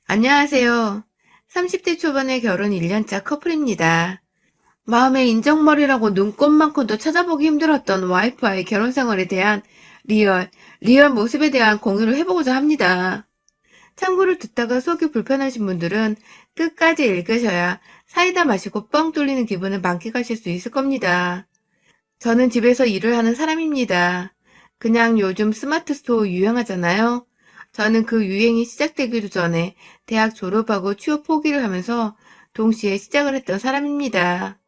안녕하세요. 30대 초반의 결혼 1년차 커플입니다. 마음의 인정머리라고 눈꽃만큼도 찾아보기 힘들었던 와이프와의 결혼 생활에 대한 리얼, 리얼 모습에 대한 공유를 해보고자 합니다. 참고를 듣다가 속이 불편하신 분들은 끝까지 읽으셔야 사이다 마시고 뻥 뚫리는 기분을 만끽하실 수 있을 겁니다. 저는 집에서 일을 하는 사람입니다. 그냥 요즘 스마트 스토어 유행하잖아요. 저는 그 유행이 시작되기도 전에 대학 졸업하고 취업 포기를 하면서 동시에 시작을 했던 사람입니다.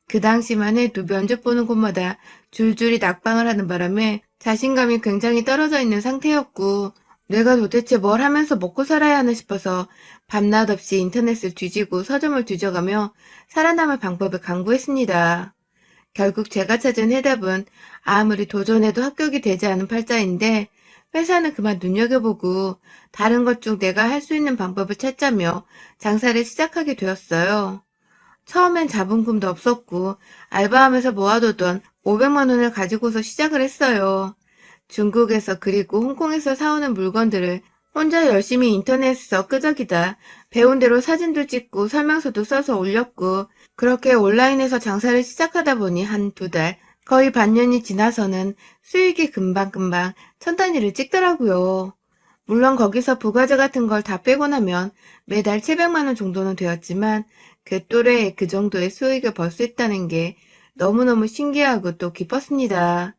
그 당시만 해도 면접 보는 곳마다 줄줄이 낙방을 하는 바람에 자신감이 굉장히 떨어져 있는 상태였고, 내가 도대체 뭘 하면서 먹고 살아야 하나 싶어서 밤낮 없이 인터넷을 뒤지고 서점을 뒤져가며 살아남을 방법을 강구했습니다. 결국 제가 찾은 해답은 아무리 도전해도 합격이 되지 않은 팔자인데, 회사는 그만 눈여겨보고 다른 것 중 내가 할 수 있는 방법을 찾자며 장사를 시작하게 되었어요. 처음엔 자본금도 없었고 알바하면서 모아두던 500만 원을 가지고서 시작을 했어요. 중국에서 그리고 홍콩에서 사오는 물건들을 혼자 열심히 인터넷에서 끄적이다 배운 대로 사진도 찍고 설명서도 써서 올렸고, 그렇게 온라인에서 장사를 시작하다 보니 한 두 달, 거의 반년이 지나서는 수익이 금방금방 천 단위를 찍더라고요. 물론 거기서 부가세 같은 걸 다 빼고 나면 매달 700만 원 정도는 되었지만, 그 또래에 그 정도의 수익을 벌 수 있다는 게 너무너무 신기하고 또 기뻤습니다.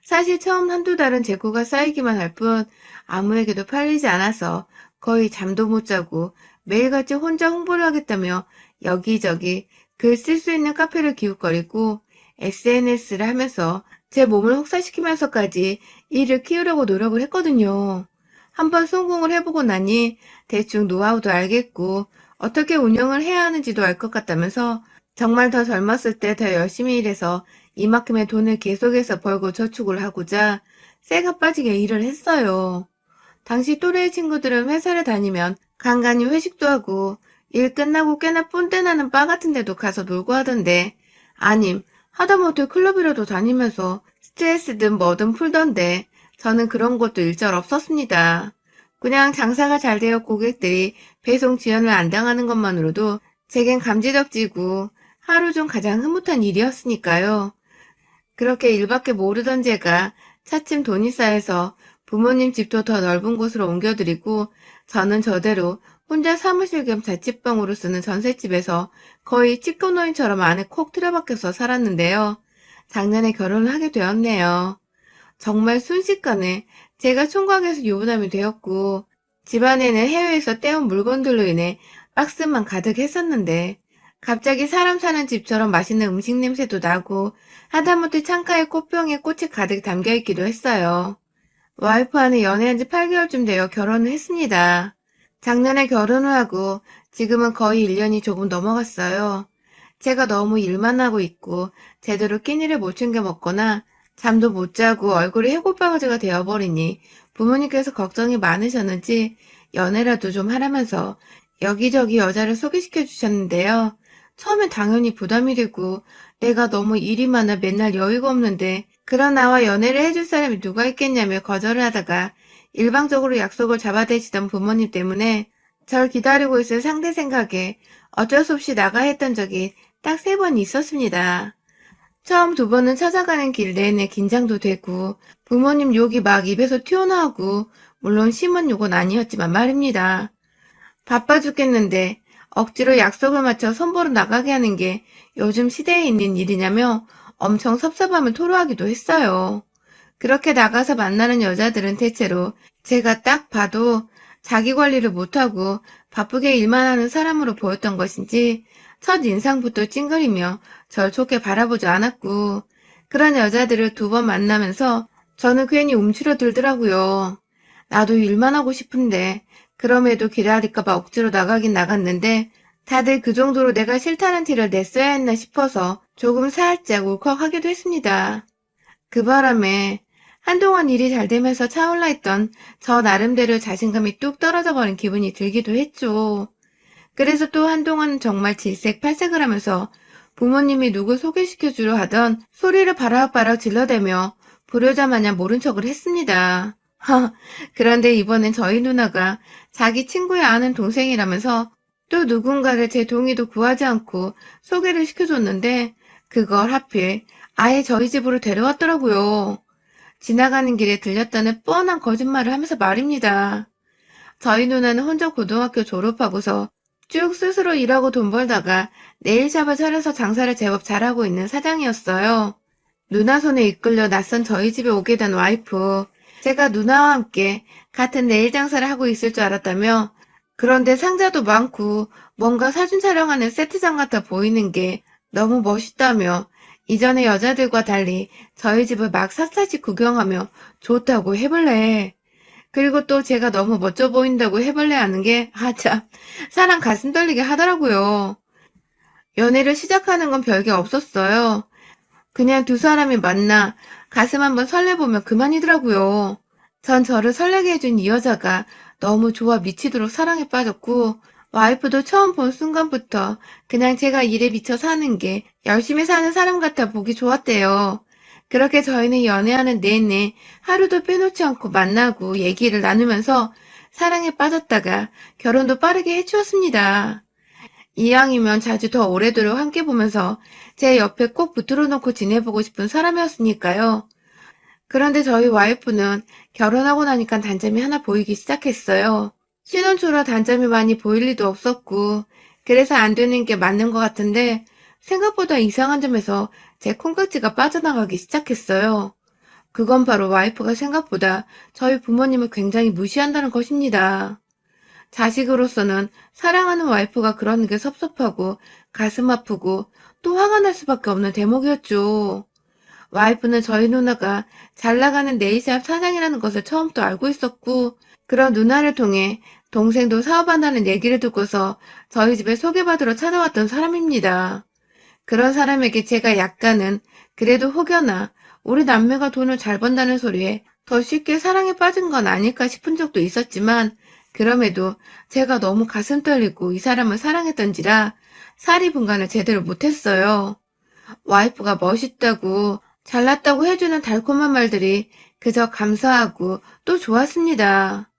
사실 처음 한두 달은 재고가 쌓이기만 할 뿐 아무에게도 팔리지 않아서 거의 잠도 못 자고 매일같이 혼자 홍보를 하겠다며 여기저기 글 쓸 수 있는 카페를 기웃거리고 SNS를 하면서 제 몸을 혹사시키면서까지 일을 키우려고 노력을 했거든요. 한번 성공을 해보고 나니 대충 노하우도 알겠고 어떻게 운영을 해야 하는지도 알 것 같다면서, 정말 더 젊었을 때 더 열심히 일해서 이만큼의 돈을 계속해서 벌고 저축을 하고자 쇠가 빠지게 일을 했어요. 당시 또래의 친구들은 회사를 다니면 간간히 회식도 하고 일 끝나고 꽤나 꼰대 나는 바 같은 데도 가서 놀고 하던데, 아님 하다못해 클럽이라도 다니면서 스트레스든 뭐든 풀던데, 저는 그런 것도 일절 없었습니다. 그냥 장사가 잘 되어 고객들이 배송 지연을 안 당하는 것만으로도 제겐 감지덕지고 하루 중 가장 흐뭇한 일이었으니까요. 그렇게 일밖에 모르던 제가 차츰 돈이 쌓여서 부모님 집도 더 넓은 곳으로 옮겨드리고, 저는 저대로 혼자 사무실 겸 자취방으로 쓰는 전셋집에서 거의 찌꺼노인처럼 안에 콕 틀어박혀서 살았는데요. 작년에 결혼을 하게 되었네요. 정말 순식간에 제가 총각에서 유부남이 되었고, 집안에는 해외에서 떼온 물건들로 인해 박스만 가득했었는데, 갑자기 사람 사는 집처럼 맛있는 음식 냄새도 나고 하다못해 창가에 꽃병에 꽃이 가득 담겨있기도 했어요. 와이프와는 연애한 지 8개월쯤 되어 결혼을 했습니다. 작년에 결혼을 하고 지금은 거의 1년이 조금 넘어갔어요. 제가 너무 일만 하고 있고 제대로 끼니를 못 챙겨 먹거나 잠도 못 자고 얼굴이 해골바가지가 되어버리니 부모님께서 걱정이 많으셨는지 연애라도 좀 하라면서 여기저기 여자를 소개시켜 주셨는데요. 처음엔 당연히 부담이 되고 내가 너무 일이 많아 맨날 여유가 없는데 그런 나와 연애를 해줄 사람이 누가 있겠냐며 거절을 하다가 일방적으로 약속을 잡아대시던 부모님 때문에 절 기다리고 있을 상대 생각에 어쩔 수 없이 나가 했던 적이 딱 3번 있었습니다. 처음 2번은 찾아가는 길 내내 긴장도 되고 부모님 욕이 막 입에서 튀어나오고, 물론 심한 욕은 아니었지만 말입니다. 바빠 죽겠는데 억지로 약속을 맞춰 선보러 나가게 하는 게 요즘 시대에 있는 일이냐며 엄청 섭섭함을 토로하기도 했어요. 그렇게 나가서 만나는 여자들은 대체로 제가 딱 봐도 자기 관리를 못하고 바쁘게 일만 하는 사람으로 보였던 것인지 첫 인상부터 찡그리며 절 좋게 바라보지 않았고, 그런 여자들을 2번 만나면서 저는 괜히 움츠러들더라고요. 나도 일만 하고 싶은데 그럼에도 기다릴까봐 억지로 나가긴 나갔는데 다들 그 정도로 내가 싫다는 티를 냈어야 했나 싶어서 조금 살짝 울컥하기도 했습니다. 그 바람에 한동안 일이 잘 되면서 차올라 있던 저 나름대로 자신감이 뚝 떨어져 버린 기분이 들기도 했죠. 그래서 또 한동안 정말 질색팔색을 하면서 부모님이 누구 소개시켜주려 하던 소리를 바락바락 질러대며 불효자 마냥 모른 척을 했습니다. 그런데 이번엔 저희 누나가 자기 친구의 아는 동생이라면서 또 누군가를 제 동의도 구하지 않고 소개를 시켜줬는데 그걸 하필 아예 저희 집으로 데려왔더라고요. 지나가는 길에 들렸다는 뻔한 거짓말을 하면서 말입니다. 저희 누나는 혼자 고등학교 졸업하고서 쭉 스스로 일하고 돈 벌다가 네일샵을 차려서 장사를 제법 잘하고 있는 사장이었어요. 누나 손에 이끌려 낯선 저희 집에 오게 된 와이프. 제가 누나와 함께 같은 네일 장사를 하고 있을 줄 알았다며 그런데 상자도 많고 뭔가 사진 촬영하는 세트장 같아 보이는 게 너무 멋있다며 이전의 여자들과 달리 저희 집을 막 샅샅이 구경하며 좋다고 해볼래. 그리고 또 제가 너무 멋져 보인다고 해볼래 하는 게, 참, 사람 가슴 떨리게 하더라고요. 연애를 시작하는 건 별게 없었어요. 그냥 두 사람이 만나 가슴 한번 설레보면 그만이더라고요. 전 저를 설레게 해준 이 여자가 너무 좋아 미치도록 사랑에 빠졌고, 와이프도 처음 본 순간부터 그냥 제가 일에 미쳐 사는 게 열심히 사는 사람 같아 보기 좋았대요. 그렇게 저희는 연애하는 내내 하루도 빼놓지 않고 만나고 얘기를 나누면서 사랑에 빠졌다가 결혼도 빠르게 해치웠습니다. 이왕이면 자주 더 오래도록 함께 보면서 제 옆에 꼭 붙들어 놓고 지내보고 싶은 사람이었으니까요. 그런데 저희 와이프는 결혼하고 나니까 단점이 하나 보이기 시작했어요. 신혼 초라 단점이 많이 보일 리도 없었고, 그래서 안 되는 게 맞는 것 같은데, 생각보다 이상한 점에서 제 콩깍지가 빠져나가기 시작했어요. 그건 바로 와이프가 생각보다 저희 부모님을 굉장히 무시한다는 것입니다. 자식으로서는 사랑하는 와이프가 그러는 게 섭섭하고 가슴 아프고 또 화가 날 수밖에 없는 대목이었죠. 와이프는 저희 누나가 잘 나가는 네일샵 사장이라는 것을 처음부터 알고 있었고 그런 누나를 통해 동생도 사업한다는 얘기를 듣고서 저희 집에 소개받으러 찾아왔던 사람입니다. 그런 사람에게 제가 약간은 그래도 혹여나 우리 남매가 돈을 잘 번다는 소리에 더 쉽게 사랑에 빠진 건 아닐까 싶은 적도 있었지만 그럼에도 제가 너무 가슴 떨리고 이 사람을 사랑했던지라 사리 분간을 제대로 못했어요. 와이프가 멋있다고 잘났다고 해주는 달콤한 말들이 그저 감사하고 또 좋았습니다.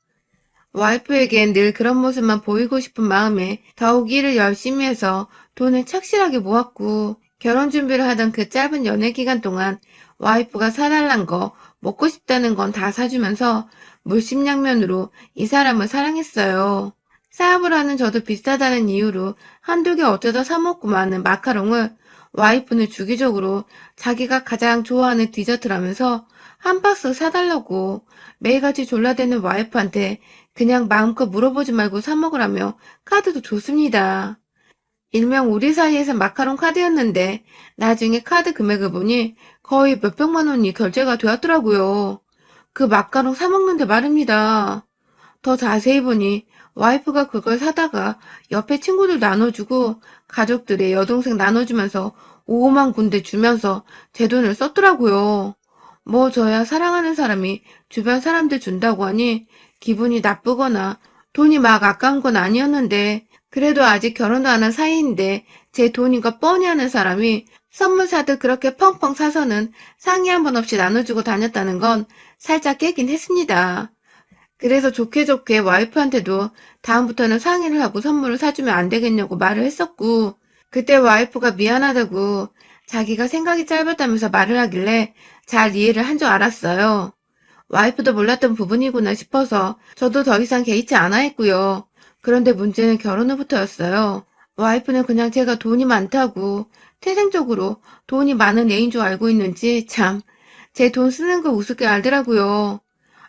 와이프에겐 늘 그런 모습만 보이고 싶은 마음에 더욱 일을 열심히 해서 돈을 착실하게 모았고 결혼 준비를 하던 그 짧은 연애 기간 동안 와이프가 사달란 거 먹고 싶다는 건 다 사주면서 물심양면으로 이 사람을 사랑했어요. 사업을 하는 저도 비싸다는 이유로 한두 개 어쩌다 사먹고 마는 마카롱을 와이프는 주기적으로 자기가 가장 좋아하는 디저트라면서 한 박스 사달라고 매일같이 졸라대는 와이프한테 그냥 마음껏 물어보지 말고 사 먹으라며 카드도 줬습니다. 일명 우리 사이에서 마카롱 카드였는데 나중에 카드 금액을 보니 거의 몇백만 원이 결제가 되었더라고요. 그 마카롱 사 먹는데 말입니다. 더 자세히 보니 와이프가 그걸 사다가 옆에 친구들 나눠주고 가족들의 여동생 나눠주면서 5만 군데 주면서 제 돈을 썼더라고요. 뭐 저야 사랑하는 사람이 주변 사람들 준다고 하니 기분이 나쁘거나 돈이 막 아까운 건 아니었는데 그래도 아직 결혼도 안 한 사이인데 제 돈인가 뻔히 아는 사람이 선물 사듯 그렇게 펑펑 사서는 상의 한 번 없이 나눠주고 다녔다는 건 살짝 깨긴 했습니다. 그래서 좋게 좋게 와이프한테도 다음부터는 상의를 하고 선물을 사주면 안 되겠냐고 말을 했었고 그때 와이프가 미안하다고 자기가 생각이 짧았다면서 말을 하길래 잘 이해를 한 줄 알았어요. 와이프도 몰랐던 부분이구나 싶어서 저도 더 이상 개의치 않아 했고요. 그런데 문제는 결혼 후부터였어요. 와이프는 그냥 제가 돈이 많다고 태생적으로 돈이 많은 애인 줄 알고 있는지 참 제 돈 쓰는 거 우습게 알더라고요.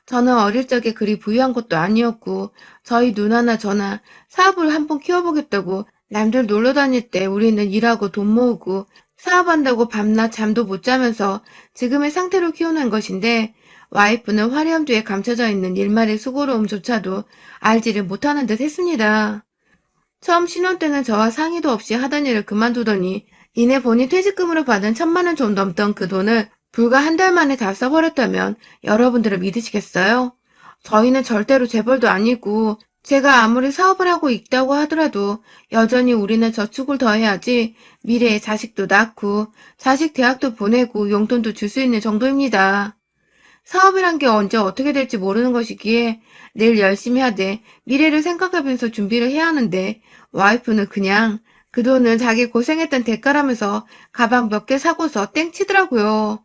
저는 어릴 적에 그리 부유한 것도 아니었고 저희 누나나 저나 사업을 한번 키워보겠다고 남들 놀러 다닐 때 우리는 일하고 돈 모으고 사업한다고 밤낮 잠도 못 자면서 지금의 상태로 키우는 것인데 와이프는 화려함 뒤에 감춰져 있는 일말의 수고로움조차도 알지를 못하는 듯 했습니다. 처음 신혼 때는 저와 상의도 없이 하던 일을 그만두더니 이내 본인 퇴직금으로 받은 1,000만 원 좀 넘던 그 돈을 불과 한 달 만에 다 써버렸다면 여러분들은 믿으시겠어요? 저희는 절대로 재벌도 아니고 제가 아무리 사업을 하고 있다고 하더라도 여전히 우리는 저축을 더 해야지 미래에 자식도 낳고 자식 대학도 보내고 용돈도 줄 수 있는 정도입니다. 사업이란 게 언제 어떻게 될지 모르는 것이기에 내일 열심히 하되 미래를 생각하면서 준비를 해야 하는데 와이프는 그냥 그 돈은 자기 고생했던 대가라면서 가방 몇 개 사고서 땡치더라고요.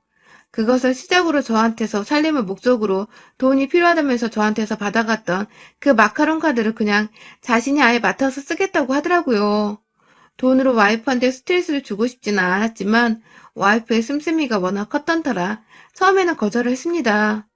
그것을 시작으로 저한테서 살림을 목적으로 돈이 필요하다면서 저한테서 받아갔던 그 마카롱 카드를 그냥 자신이 아예 맡아서 쓰겠다고 하더라고요. 돈으로 와이프한테 스트레스를 주고 싶지는 않았지만 와이프의 씀씀이가 워낙 컸던 터라 처음에는 거절을 했습니다.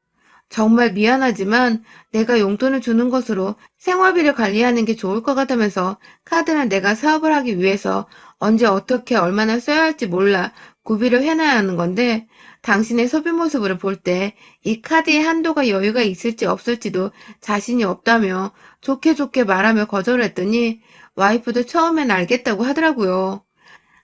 정말 미안하지만 내가 용돈을 주는 것으로 생활비를 관리하는 게 좋을 것 같다면서 카드는 내가 사업을 하기 위해서 언제 어떻게 얼마나 써야 할지 몰라 구비를 해놔야 하는 건데 당신의 소비 모습을 볼 때 이 카드의 한도가 여유가 있을지 없을지도 자신이 없다며 좋게 좋게 말하며 거절했더니 와이프도 처음엔 알겠다고 하더라고요.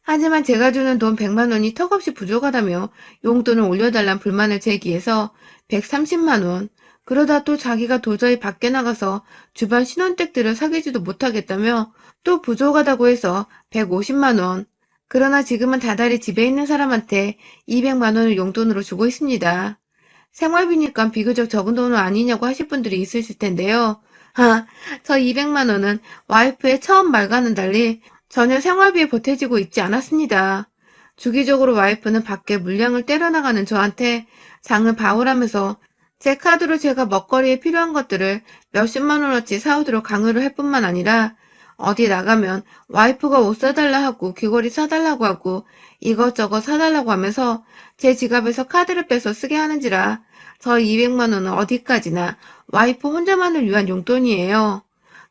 하지만 제가 주는 돈 100만 원이 턱없이 부족하다며 용돈을 올려달란 불만을 제기해서 130만 원, 그러다 또 자기가 도저히 밖에 나가서 주변 신혼댁들을 사귀지도 못하겠다며 또 부족하다고 해서 150만 원, 그러나 지금은 다달이 집에 있는 사람한테 200만 원을 용돈으로 주고 있습니다. 생활비니까 비교적 적은 돈은 아니냐고 하실 분들이 있으실 텐데요. 저 200만 원은 와이프의 처음 말과는 달리 전혀 생활비에 보태지고 있지 않았습니다. 주기적으로 와이프는 밖에 물량을 때려나가는 저한테 장을 봐오라면서 제 카드로 제가 먹거리에 필요한 것들을 몇십만 원어치 사오도록 강요를 할 뿐만 아니라 어디 나가면 와이프가 옷 사달라 하고 귀걸이 사달라고 하고 이것저것 사달라고 하면서 제 지갑에서 카드를 빼서 쓰게 하는지라 저 200만 원은 어디까지나 와이프 혼자만을 위한 용돈이에요.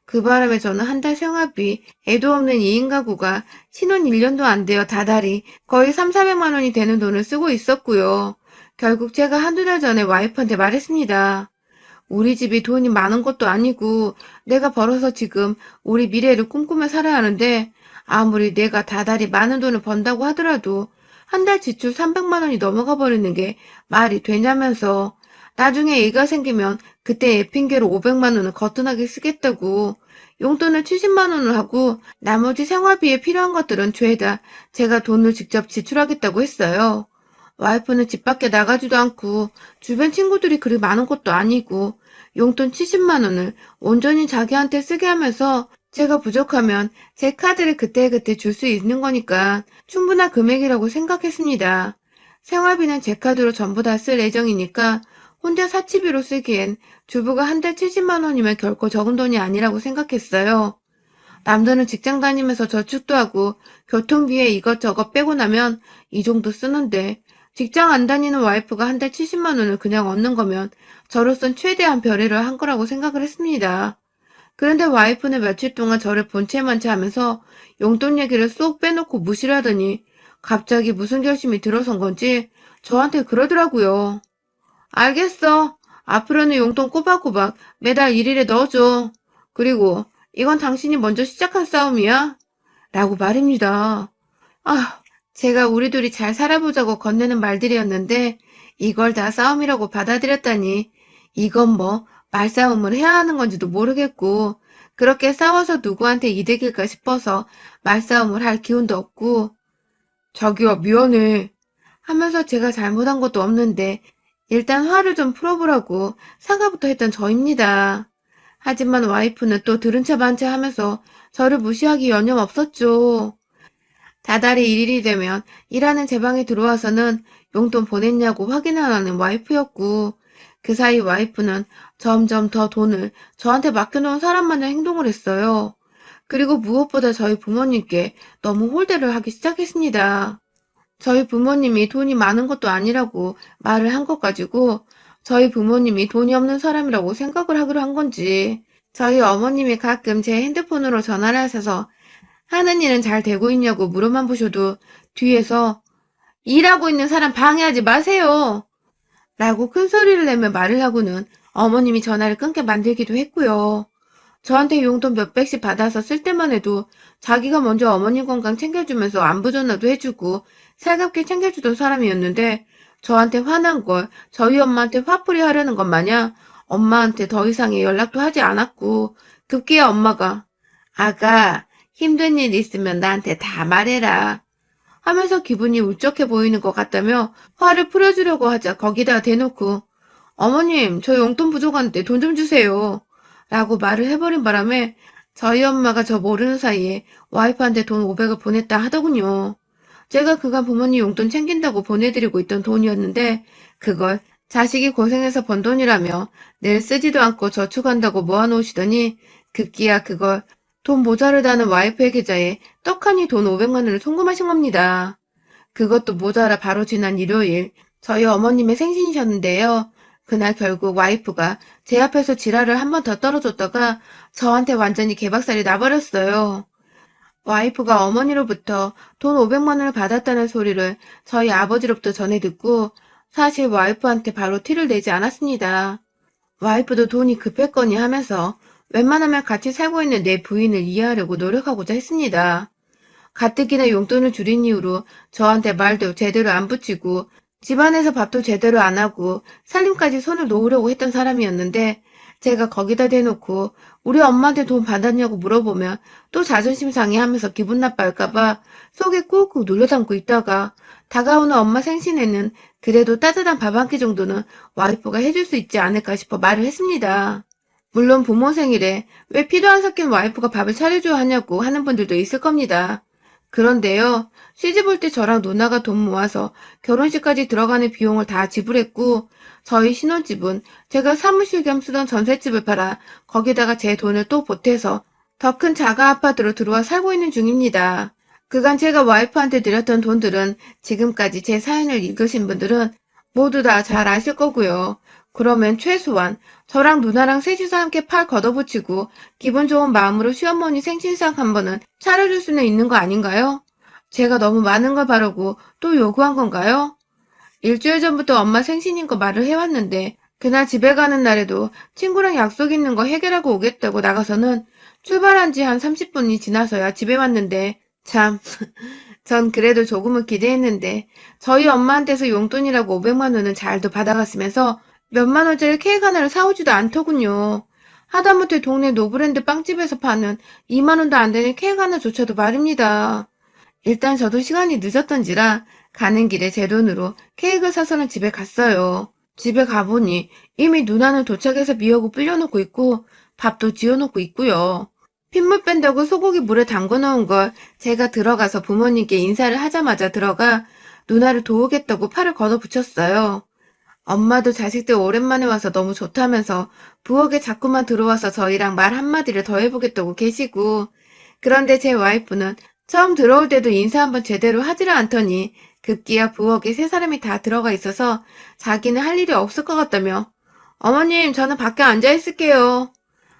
그 바람에 저는 한 달 생활비, 애도 없는 2인 가구가 신혼 1년도 안 되어 다달이 거의 3, 400만 원이 되는 돈을 쓰고 있었고요. 결국 제가 한두 달 전에 와이프한테 말했습니다. 우리 집이 돈이 많은 것도 아니고 내가 벌어서 지금 우리 미래를 꿈꾸며 살아야 하는데 아무리 내가 다달이 많은 돈을 번다고 하더라도 한 달 지출 300만 원이 넘어가 버리는 게 말이 되냐면서 나중에 애가 생기면 그때 애 핑계로 500만 원을 거뜬하게 쓰겠다고 용돈을 70만 원을 하고 나머지 생활비에 필요한 것들은 죄다 제가 돈을 직접 지출하겠다고 했어요. 와이프는 집 밖에 나가지도 않고 주변 친구들이 그리 많은 것도 아니고 용돈 70만 원을 온전히 자기한테 쓰게 하면서 제가 부족하면 제 카드를 그때그때 줄 수 있는 거니까 충분한 금액이라고 생각했습니다. 생활비는 제 카드로 전부 다 쓸 예정이니까 혼자 사치비로 쓰기엔 주부가 한 달 70만 원이면 결코 적은 돈이 아니라고 생각했어요. 남들은 직장 다니면서 저축도 하고 교통비에 이것저것 빼고 나면 이 정도 쓰는데 직장 안 다니는 와이프가 한 달 70만 원을 그냥 얻는 거면 저로선 최대한 별의를 한 거라고 생각을 했습니다. 그런데 와이프는 며칠 동안 저를 본체만체 하면서 용돈 얘기를 쏙 빼놓고 무시를 하더니 갑자기 무슨 결심이 들어선 건지 저한테 그러더라고요. 알겠어. 앞으로는 용돈 꼬박꼬박 매달 1일에 넣어줘. 그리고 이건 당신이 먼저 시작한 싸움이야. 라고 말입니다. 제가 우리 둘이 잘 살아보자고 건네는 말들이었는데 이걸 다 싸움이라고 받아들였다니 이건 뭐 말싸움을 해야 하는 건지도 모르겠고 그렇게 싸워서 누구한테 이득일까 싶어서 말싸움을 할 기운도 없고 자기야 미안해 하면서 제가 잘못한 것도 없는데 일단 화를 좀 풀어보라고 사과부터 했던 저입니다. 하지만 와이프는 또 들은 체 반 체 하면서 저를 무시하기 여념없었죠. 다달이 1일이 되면 일하는 제 방에 들어와서는 용돈 보냈냐고 확인 안 하는 와이프였고 그 사이 와이프는 점점 더 돈을 저한테 맡겨놓은 사람 마냥 행동을 했어요. 그리고 무엇보다 저희 부모님께 너무 홀대를 하기 시작했습니다. 저희 부모님이 돈이 많은 것도 아니라고 말을 한 것 가지고 저희 부모님이 돈이 없는 사람이라고 생각을 하기로 한 건지 저희 어머님이 가끔 제 핸드폰으로 전화를 하셔서 하는 일은 잘 되고 있냐고 물어만 보셔도 뒤에서 일하고 있는 사람 방해하지 마세요 라고 큰 소리를 내며 말을 하고는 어머님이 전화를 끊게 만들기도 했고요. 저한테 용돈 몇백씩 받아서 쓸 때만 해도 자기가 먼저 어머님 건강 챙겨주면서 안부 전화도 해주고 살갑게 챙겨주던 사람이었는데 저한테 화난 걸 저희 엄마한테 화풀이 하려는 것 마냥 엄마한테 더 이상의 연락도 하지 않았고 급기야 엄마가 아가 힘든 일 있으면 나한테 다 말해라 하면서 기분이 울적해 보이는 것 같다며 화를 풀어주려고 하자 거기다 대놓고 어머님, 저 용돈 부족한데 돈 좀 주세요. 라고 말을 해버린 바람에 저희 엄마가 저 모르는 사이에 와이프한테 돈 500을 보냈다 하더군요. 제가 그간 부모님 용돈 챙긴다고 보내드리고 있던 돈이었는데 그걸 자식이 고생해서 번 돈이라며 늘 쓰지도 않고 저축한다고 모아놓으시더니 급기야 그걸 돈 모자르다는 와이프의 계좌에 떡하니 돈 500만 원을 송금하신 겁니다. 그것도 모자라 바로 지난 일요일 저희 어머님의 생신이셨는데요. 그날 결국 와이프가 제 앞에서 지랄을 한 번 더 떨어졌다가 저한테 완전히 개박살이 나버렸어요. 와이프가 어머니로부터 돈 500만 원을 받았다는 소리를 저희 아버지로부터 전해 듣고 사실 와이프한테 바로 티를 내지 않았습니다. 와이프도 돈이 급했거니 하면서 웬만하면 같이 살고 있는 내 부인을 이해하려고 노력하고자 했습니다. 가뜩이나 용돈을 줄인 이후로 저한테 말도 제대로 안 붙이고 집안에서 밥도 제대로 안 하고 살림까지 손을 놓으려고 했던 사람이었는데 제가 거기다 대놓고 우리 엄마한테 돈 받았냐고 물어보면 또 자존심 상해하면서 기분 나빠할까봐 속에 꾹꾹 눌러 담고 있다가 다가오는 엄마 생신에는 그래도 따뜻한 밥 한 끼 정도는 와이프가 해줄 수 있지 않을까 싶어 말을 했습니다. 물론 부모 생일에 왜 피도 안 섞인 와이프가 밥을 차려줘야 하냐고 하는 분들도 있을 겁니다. 그런데요, 시집 올 때 저랑 누나가 돈 모아서 결혼식까지 들어가는 비용을 다 지불했고, 저희 신혼집은 제가 사무실 겸 쓰던 전셋집을 팔아 거기다가 제 돈을 또 보태서 더 큰 자가 아파트로 들어와 살고 있는 중입니다. 그간 제가 와이프한테 드렸던 돈들은 지금까지 제 사연을 읽으신 분들은 모두 다 잘 아실 거고요. 그러면 최소한 저랑 누나랑 셋이서 함께 팔 걷어붙이고 기분 좋은 마음으로 시어머니 생신상 한 번은 차려줄 수는 있는 거 아닌가요? 제가 너무 많은 걸 바라고 또 요구한 건가요? 일주일 전부터 엄마 생신인 거 말을 해왔는데 그날 집에 가는 날에도 친구랑 약속 있는 거 해결하고 오겠다고 나가서는 출발한 지 한 30분이 지나서야 집에 왔는데 참, 전 그래도 조금은 기대했는데 저희 엄마한테서 용돈이라고 500만 원은 잘도 받아갔으면서 몇만 원짜리 케이크 하나를 사오지도 않더군요. 하다못해 동네 노브랜드 빵집에서 파는 2만 원도 안 되는 케이크 하나조차도 말입니다. 일단 저도 시간이 늦었던지라 가는 길에 제 돈으로 케이크를 사서는 집에 갔어요. 집에 가보니 이미 누나는 도착해서 미역을 불려놓고 있고 밥도 지어놓고 있고요. 핏물 뺀다고 소고기 물에 담궈놓은 걸 제가 들어가서 부모님께 인사를 하자마자 들어가 누나를 도우겠다고 팔을 걷어붙였어요. 엄마도 자식들 오랜만에 와서 너무 좋다면서 부엌에 자꾸만 들어와서 저희랑 말 한마디를 더 해보겠다고 계시고 그런데 제 와이프는 처음 들어올 때도 인사 한번 제대로 하지를 않더니 급기야 부엌에 세 사람이 다 들어가 있어서 자기는 할 일이 없을 것 같다며 어머님 저는 밖에 앉아 있을게요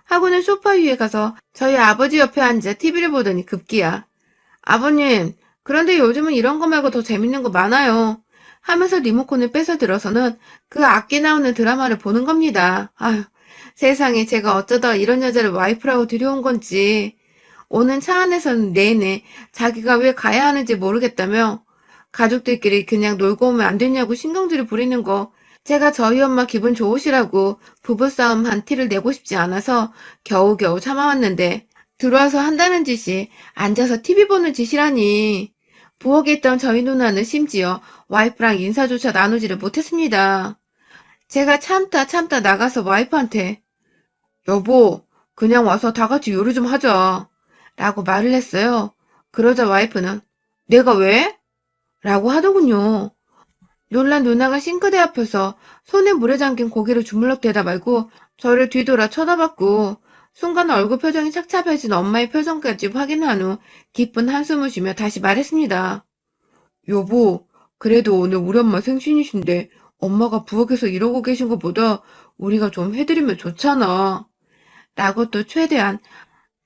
하고는 소파 위에 가서 저희 아버지 옆에 앉아 TV를 보더니 급기야 아버님 그런데 요즘은 이런 거 말고 더 재밌는 거 많아요 하면서 리모컨을 뺏어 들어서는 그 악기 나오는 드라마를 보는 겁니다. 아휴, 세상에 제가 어쩌다 이런 여자를 와이프라고 들여온 건지. 오는 차 안에서는 내내 자기가 왜 가야 하는지 모르겠다며 가족들끼리 그냥 놀고 오면 안 되냐고 신경질을 부리는 거 제가 저희 엄마 기분 좋으시라고 부부싸움 한 티를 내고 싶지 않아서 겨우겨우 참아왔는데 들어와서 한다는 짓이 앉아서 TV 보는 짓이라니. 부엌에 있던 저희 누나는 심지어 와이프랑 인사조차 나누지를 못했습니다. 제가 참다 나가서 와이프한테 여보, 그냥 와서 다 같이 요리 좀 하자 라고 말을 했어요. 그러자 와이프는 내가 왜? 라고 하더군요. 놀란 누나가 싱크대 앞에서 손에 물에 잠긴 고기를 주물럭대다 말고 저를 뒤돌아 쳐다봤고 순간 얼굴 표정이 착잡해진 엄마의 표정까지 확인한 후 깊은 한숨을 쉬며 다시 말했습니다. 여보, 그래도 오늘 우리 엄마 생신이신데 엄마가 부엌에서 이러고 계신 것보다 우리가 좀 해드리면 좋잖아. 라고 또 최대한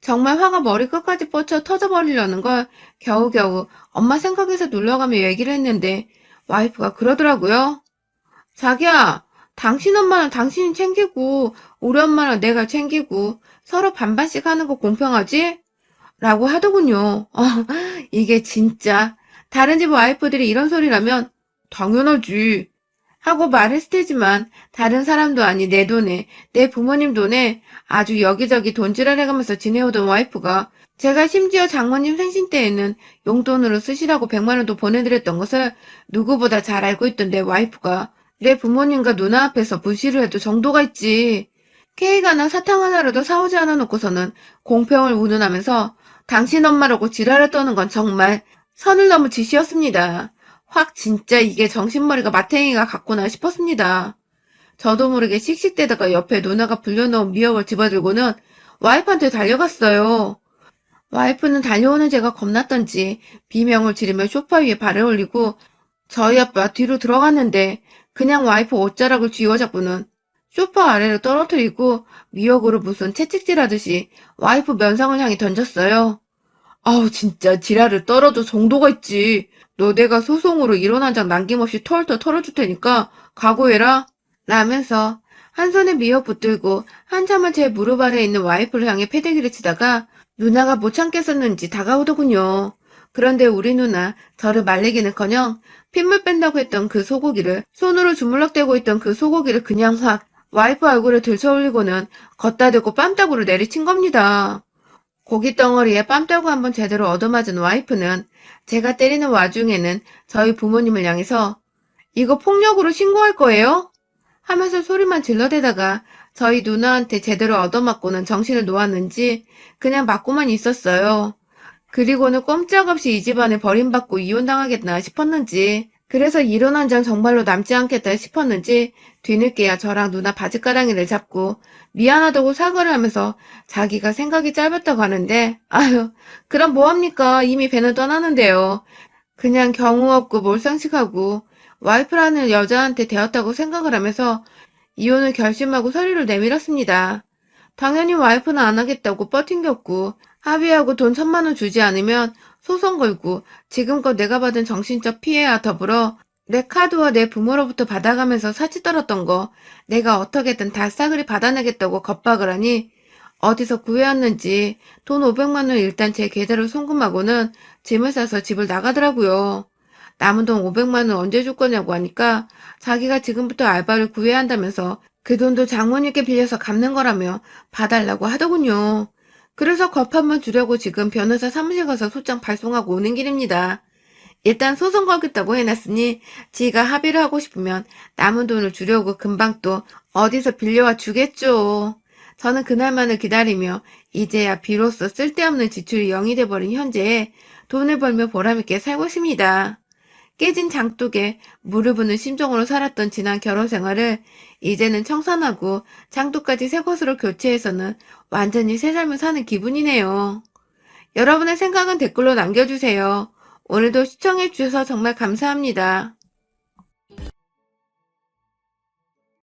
정말 화가 머리끝까지 뻗쳐 터져버리려는 걸 겨우겨우 엄마 생각에서 눌러가며 얘기를 했는데 와이프가 그러더라고요. 자기야, 당신 엄마는 당신이 챙기고 우리 엄마는 내가 챙기고 서로 반반씩 하는 거 공평하지? 라고 하더군요. 이게 진짜 다른 집 와이프들이 이런 소리라면 당연하지 하고 말했을 테지만 다른 사람도 아닌 내 돈에 내 부모님 돈에 아주 여기저기 돈질을 해가면서 지내오던 와이프가 제가 심지어 장모님 생신 때에는 용돈으로 쓰시라고 100만 원도 보내드렸던 것을 누구보다 잘 알고 있던 내 와이프가 내 부모님과 누나 앞에서 무시를 해도 정도가 있지. 케이크 하나 사탕 하나라도 사오지 않아 놓고서는 공평을 운운하면서 당신 엄마라고 지랄을 떠는 건 정말 선을 넘은 짓이었습니다. 확 진짜 이게 정신머리가 마탱이가 같구나 싶었습니다. 저도 모르게 씩씩대다가 옆에 누나가 불려놓은 미역을 집어들고는 와이프한테 달려갔어요. 와이프는 달려오는 제가 겁났던지 비명을 지르며 소파 위에 발을 올리고 저희 아빠 뒤로 들어갔는데 그냥 와이프 옷자락을 쥐어잡고는 소파 아래로 떨어뜨리고 미역으로 무슨 채찍질하듯이 와이프 면상을 향해 던졌어요. 아우 진짜 지랄을 떨어도 정도가 있지. 너 내가 소송으로 이론 한 장 남김없이 털털 털어줄 테니까 각오해라. 라면서 한 손에 미역 붙들고 한참을 제 무릎 아래에 있는 와이프를 향해 패대기를 치다가 누나가 못 참겠었는지 다가오더군요. 그런데 우리 누나 저를 말리기는커녕 핏물 뺀다고 했던 그 소고기를 손으로 주물럭대고 있던 그 소고기를 그냥 확 와이프 얼굴에 들쳐올리고는 걷다 대고 뺨따구를 내리친 겁니다. 고기 덩어리에 뺨따구 한번 제대로 얻어맞은 와이프는 제가 때리는 와중에는 저희 부모님을 향해서 이거 폭력으로 신고할 거예요? 하면서 소리만 질러대다가 저희 누나한테 제대로 얻어맞고는 정신을 놓았는지 그냥 맞고만 있었어요. 그리고는 꼼짝없이 이 집안에 버림받고 이혼당하겠나 싶었는지 그래서 이론 한 장 정말로 남지 않겠다 싶었는지 뒤늦게야 저랑 누나 바지가랑이를 잡고 미안하다고 사과를 하면서 자기가 생각이 짧았다고 하는데 아유 그럼 뭐합니까 이미 배는 떠나는데요. 그냥 경우 없고 몰상식하고 와이프라는 여자한테 되었다고 생각을 하면서 이혼을 결심하고 서류를 내밀었습니다. 당연히 와이프는 안 하겠다고 뻗팅겼고 합의하고 돈 1,000만 원 주지 않으면 소송 걸고 지금껏 내가 받은 정신적 피해와 더불어 내 카드와 내 부모로부터 받아가면서 사치 떨었던 거 내가 어떻게든 다 싸그리 받아내겠다고 겁박을 하니 어디서 구해왔는지 돈 500만 원 일단 제 계좌로 송금하고는 짐을 싸서 집을 나가더라고요. 남은 돈 500만 원 언제 줄 거냐고 하니까 자기가 지금부터 알바를 구해야 한다면서 그 돈도 장모님께 빌려서 갚는 거라며 봐달라고 하더군요. 그래서 겁 한번 주려고 지금 변호사 사무실 가서 소장 발송하고 오는 길입니다. 일단 소송 걸겠다고 해놨으니 지가 합의를 하고 싶으면 남은 돈을 주려고 금방 또 어디서 빌려와 주겠죠. 저는 그날만을 기다리며 이제야 비로소 쓸데없는 지출이 0이 돼버린 현재에 돈을 벌며 보람있게 살고 있습니다. 깨진 장독에 물을 부는 심정으로 살았던 지난 결혼 생활을 이제는 청산하고 장독까지 새 것으로 교체해서는 완전히 새 삶을 사는 기분이네요. 여러분의 생각은 댓글로 남겨주세요. 오늘도 시청해주셔서 정말 감사합니다.